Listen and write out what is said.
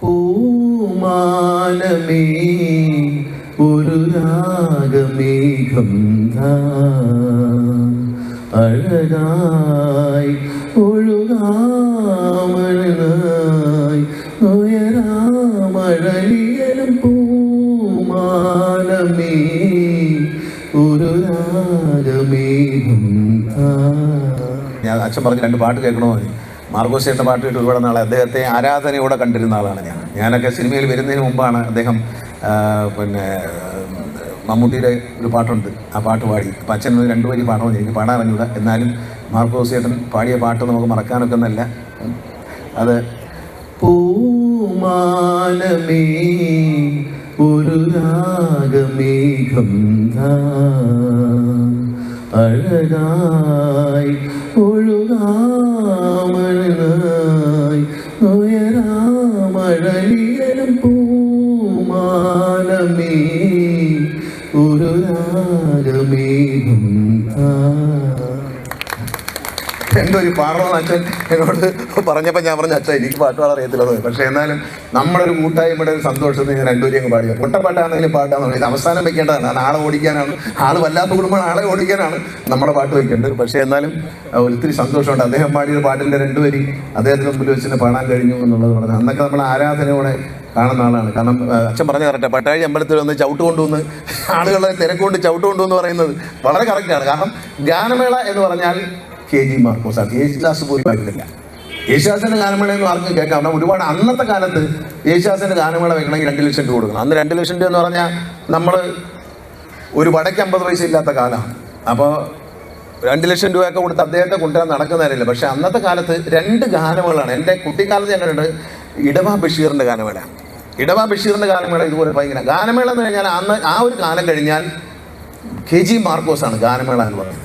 പൂമാനമേ ഒരു രാഗമേഘം അഴകായി ഒഴുകാമഴനായി ഉയരാമഴലിയലും പൂമാനമേ ഒരു രാഗമേഘം. ഞാൻ അച്ഛൻ പറഞ്ഞ് 2 പാട്ട് കേൾക്കണോ? മാർഗോസ് ചേട്ടൻ്റെ പാട്ട് കേട്ട് ഒരുപാട് നാളെ അദ്ദേഹത്തെ ആരാധനയോടെ കണ്ടിരുന്ന ആളാണ് ഞാനൊക്കെ സിനിമയിൽ വരുന്നതിന് മുമ്പാണ് അദ്ദേഹം മമ്മൂട്ടിയുടെ ഒരു പാട്ടുണ്ട്, ആ പാട്ട് പാടി. അപ്പം അച്ഛൻ 2 വരി പാടണമെന്ന് എനിക്ക് പാടാൻ അറിഞ്ഞൂടാ. എന്നാലും മാർഗോസ് ചേട്ടൻ പാടിയ പാട്ട് നമുക്ക് മറക്കാനൊക്കെ ഒന്നല്ല. അത് പൂമാനമേ ഒരു രാഗമേഘം അഴകായി ഒഴുകാമഴനായി ഉയരാമഴലിയലും പൂമാനമേ ഒരു രാഗമേഘം. എന്തൊരു പാടണമെന്ന് അച്ഛൻ എന്നോട് പറഞ്ഞപ്പോൾ ഞാൻ പറഞ്ഞു, അച്ഛൻ എനിക്ക് പാട്ട് പാടാൻ അറിയത്തില്ലെന്ന്. പക്ഷേ എന്നാലും നമ്മളൊരു കൂട്ടായ്മയുടെ ഒരു സന്തോഷത്തിൽ ഞാൻ 2 വരി അങ്ങ് പാടിയ പൊട്ടപ്പാട്ടാണെങ്കിലും പാട്ടാണെന്ന് ഇത് അവസാനം വെക്കേണ്ടതാണ്. ആളെ ഓടിക്കാനാണ്, ആൾ വല്ലാത്ത കുടുംബമാണ്, ആളെ ഓടിക്കാനാണ് നമ്മുടെ പാട്ട് വയ്ക്കേണ്ടത്. പക്ഷേ എന്നാലും ഒത്തിരി സന്തോഷമുണ്ട്. അദ്ദേഹം പാടിയ പാട്ടിൻ്റെ 2 വരി അദ്ദേഹത്തിന് മുമ്പിൽ വെച്ചിട്ട് പാടാൻ കഴിഞ്ഞു എന്നുള്ളത് പറഞ്ഞു. അന്നൊക്കെ നമ്മൾ ആരാധനയോടെ കാണുന്ന ആളാണ്. കാരണം അച്ഛൻ പറഞ്ഞ കറക്റ്റാണ്, പട്ടാഴി അമ്പലത്തിൽ വന്ന് ചവിട്ട് കൊണ്ടുവന്ന് ആളുകളെ തിരക്കൊണ്ട് ചവിട്ട് കൊണ്ടുവന്ന് പറയുന്നത് വളരെ കറക്റ്റാണ്. കാരണം ഗാനമേള എന്ന് പറഞ്ഞാൽ KG മാർക്കോസ്, യേശുദാസ് പോലും ആയിട്ടില്ല. യേശുദാസിൻ്റെ ഗാനമേള എന്ന് ആർക്കും കേൾക്കാം. കാരണം ഒരുപാട് അന്നത്തെ കാലത്ത് യേശുദാസിൻ്റെ ഗാനമേള വെക്കണമെങ്കിൽ 2 ലക്ഷം രൂപ കൊടുക്കണം. അന്ന് 2 ലക്ഷം രൂപ എന്ന് പറഞ്ഞാൽ നമ്മൾ ഒരു വടയ്ക്ക് 50 പൈസ ഇല്ലാത്ത കാലമാണ്. അപ്പോൾ 2 ലക്ഷം രൂപയൊക്കെ കൊടുത്ത് അദ്ദേഹത്തെ കൊണ്ടുവരാൻ നടക്കുന്നതല്ല. പക്ഷേ അന്നത്തെ കാലത്ത് 2 ഗാനമേളയാണ്. എൻ്റെ കുട്ടിക്കാലത്ത് ഞാൻ കണ്ടിട്ട് ഇടവ ബഷീറിൻ്റെ ഗാനമേള. ഇടവ ബഷീറിൻ്റെ ഗാനമേള ഇതുപോലെ ഭയങ്കര ഗാനമേള എന്ന് കഴിഞ്ഞാൽ അന്ന് ആ ഒരു കാലം കഴിഞ്ഞാൽ KG മാർക്കോസാണ് ഗാനമേള എന്ന് പറയുന്നത്.